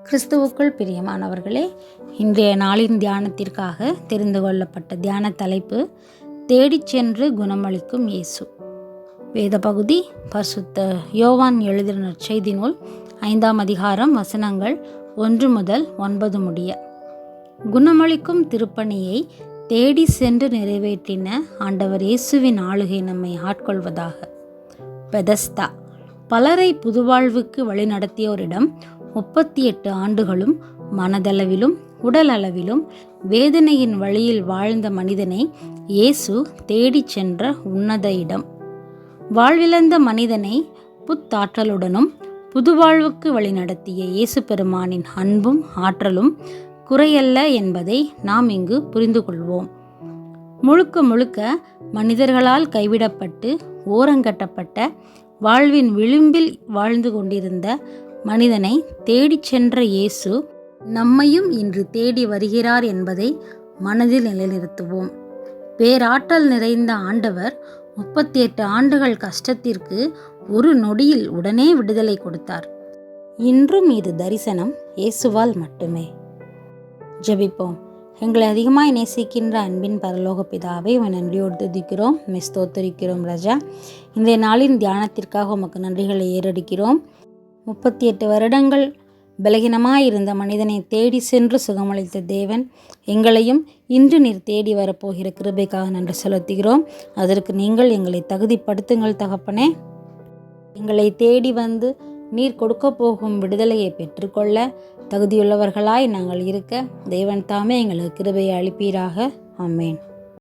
கிறிஸ்துவுக்குள் பிரியமானவர்களே, இன்றைய நாளின் தியானத்திற்காக தெரிந்து கொள்ளப்பட்ட தியான தலைப்பு தேடிச் சென்று குணமளிக்கும் இயேசு. வேத பகுதி பரிசுத்த யோவான் எழுதின நற்செய்தி நூல் 5ஆம் அதிகாரம் வசனங்கள் 1 முதல் 9 முடிய. குணமளிக்கும் திருப்பணியை தேடி சென்று நிறைவேற்றின ஆண்டவர் இயேசுவின் ஆளுகை நம்மை ஆட்கொள்வதாக. பெதஸ்தா பலரை புதுவாழ்வுக்கு வழிநடத்தியோரிடம் 38 ஆண்டுகளும் மனதளவிலும் உடலளவிலும் வேதனையின் வழியில் வாழ்ந்த மனிதனை இயேசு தேடிச் சென்ற உன்னத இடம். வாழ்விழந்த மனிதனை புத்தாற்றலுடனும் புதுவாழ்வுக்கு வழிநடத்திய இயேசு பெருமானின் அன்பும் ஆற்றலும் குறையல்ல என்பதை நாம் இங்கு புரிந்து கொள்வோம். முழுக்க முழுக்க மனிதர்களால் கைவிடப்பட்டு ஓரங்கட்டப்பட்ட வாழ்வின் விளிம்பில் வாழ்ந்து கொண்டிருந்த மனிதனை தேடிச் சென்ற இயேசு நம்மையும் இன்று தேடி வருகிறார் என்பதை மனதில் நிலைநிறுத்துவோம். பேராற்றல் நிறைந்த ஆண்டவர் 38 ஆண்டுகள் கஷ்டத்திற்கு ஒரு நொடியில் உடனே விடுதலை கொடுத்தார். இன்றும் இது தரிசனம் இயேசுவால் மட்டுமே. ஜெபிப்போம். எங்களை அதிகமாய் நேசிக்கின்ற அன்பின் பரலோக பிதாவை நன்றியோடு துதிக்கிறோம், ஸ்தோத்திரிக்கிறோம் ராஜா. இன்றைய நாளின் தியானத்திற்காக உமக்கு நன்றிகளை ஏறெடுக்கிறோம். 38 வருடங்கள் பலகீனமாயிருந்த மனிதனை தேடி சென்று சுகமளித்த தேவன் எங்களையும் இன்று நீர் தேடி வரப்போகிற கிருபைக்காக நன்றி செலுத்துகிறோம். அதற்கு நீங்கள் எங்களை தகுதிப்படுத்துங்கள் தகப்பனே. எங்களை தேடி வந்து நீர் கொடுக்க போகும் விடுதலையை பெற்றுக்கொள்ள தகுதியுள்ளவர்களாய் நாங்கள் இருக்க தேவன் தாமே எங்களுக்கு கிருபையை அளிப்பீராக. ஆமேன்.